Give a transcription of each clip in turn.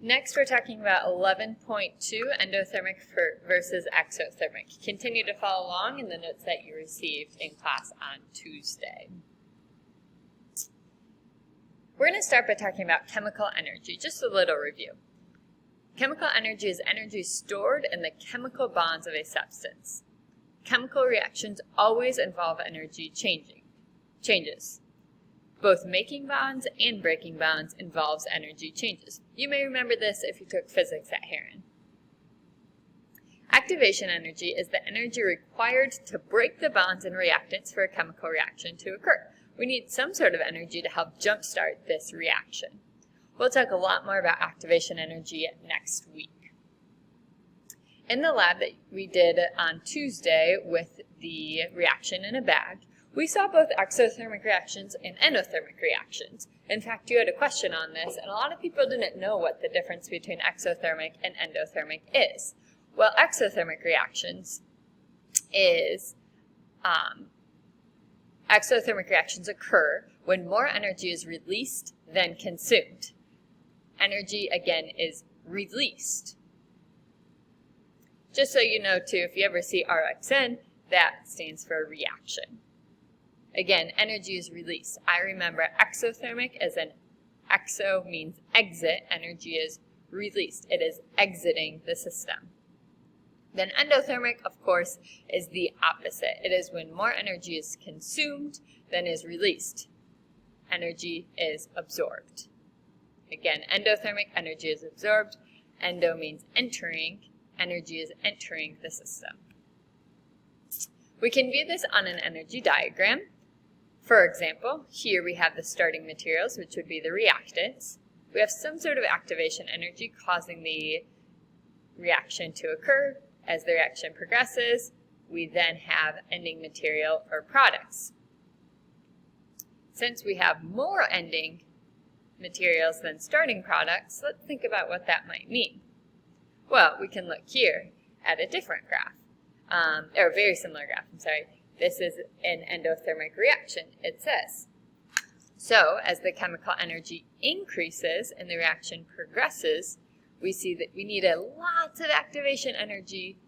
Next, we're talking about 11.2, endothermic versus exothermic. Continue to follow along in the notes that you received in class on Tuesday. We're going to start by talking about chemical energy, just a little review. Chemical energy is energy stored in the chemical bonds of a substance. Chemical reactions always involve energy changes. Both making bonds and breaking bonds involves energy changes. You may remember this if you took physics at Heron. Activation energy is the energy required to break the bonds and reactants for a chemical reaction to occur. We need some sort of energy to help jumpstart this reaction. We'll talk a lot more about activation energy next week. In the lab that we did on Tuesday with the reaction in a bag, we saw both exothermic reactions and endothermic reactions. In fact, you had a question on this, and a lot of people didn't know what the difference between exothermic and endothermic is. Well, exothermic reactions occur when more energy is released than consumed. Energy, again, is released. Just so you know, too, if you ever see RXN, that stands for reaction. Again, energy is released. I remember exothermic as an exo means exit. Energy is released. It is exiting the system. Then endothermic, of course, is the opposite. It is when more energy is consumed than is released. Energy is absorbed. Again, endothermic, energy is absorbed. Endo means entering. Energy is entering the system. We can view this on an energy diagram. For example, here we have the starting materials, which would be the reactants. We have some sort of activation energy causing the reaction to occur. As the reaction progresses, we then have ending material or products. Since we have more ending materials than starting products, let's think about what that might mean. Well, we can look here at a different graph, or a very similar graph, This is an endothermic reaction, it says. So, as the chemical energy increases and the reaction progresses, we see that we needed lots of activation energy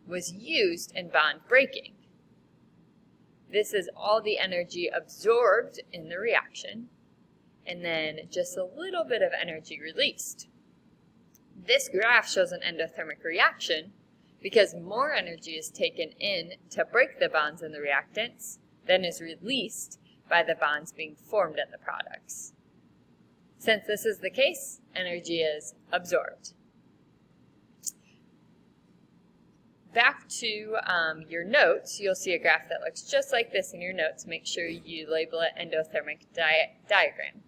was used in bond breaking. This is all the energy absorbed in the reaction, and then just a little bit of energy released. This graph shows an endothermic reaction because more energy is taken in to break the bonds in the reactants than is released by the bonds being formed in the products. Since this is the case, energy is absorbed. Back to your notes, you'll see a graph that looks just like this in your notes. Make sure you label it endothermic diagram.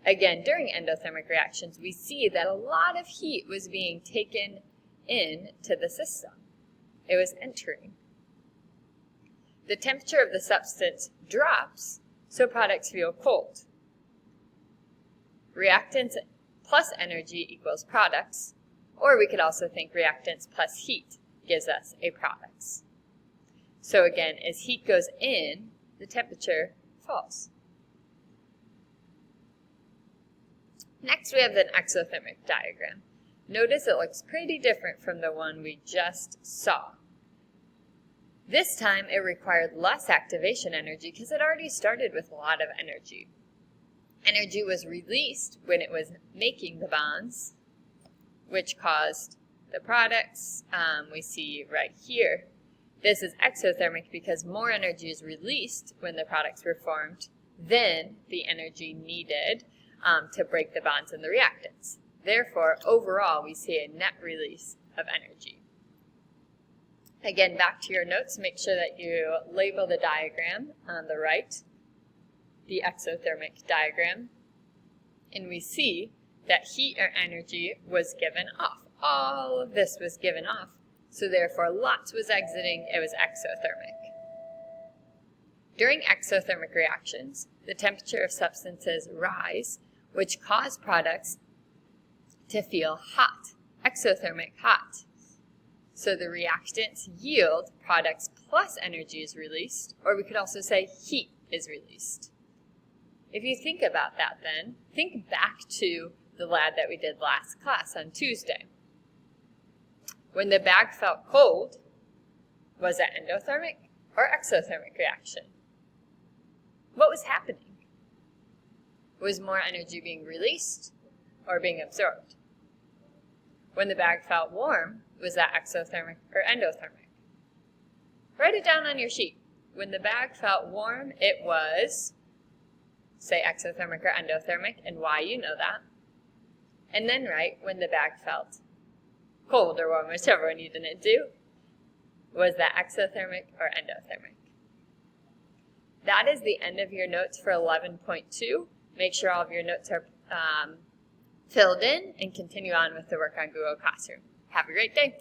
Again, during endothermic reactions, we see that a lot of heat was being taken into the system. It was entering. The temperature of the substance drops, so products feel cold. Reactants plus energy equals products, or we could also think reactants plus heat gives us a products. So again, as heat goes in, the temperature falls. Next, we have an exothermic diagram. Notice it looks pretty different from the one we just saw. This time, it required less activation energy because it already started with a lot of energy. Energy was released when it was making the bonds, which caused the products we see right here. This is exothermic because more energy is released when the products were formed than the energy needed to break the bonds in the reactants. Therefore, overall, we see a net release of energy. Again, back to your notes, make sure that you label the diagram on the right, the exothermic diagram, and we see that heat or energy was given off. All of this was given off, so therefore lots was exiting, it was exothermic. During exothermic reactions, the temperature of substances rise, which cause products to feel hot, exothermic hot. So the reactants yield products plus energy is released, or we could also say heat is released. If you think about that then, think back to the lad that we did last class on Tuesday. When the bag felt cold, was that endothermic or exothermic reaction? What was happening? Was more energy being released or being absorbed? When the bag felt warm, was that exothermic or endothermic? Write it down on your sheet. When the bag felt warm, it was, say, exothermic or endothermic, and why you know that. And then write when the bag felt cold or warm, whichever one you didn't do. Was that exothermic or endothermic? That is the end of your notes for 11.2. Make sure all of your notes are filled in and continue on with the work on Google Classroom. Have a great day.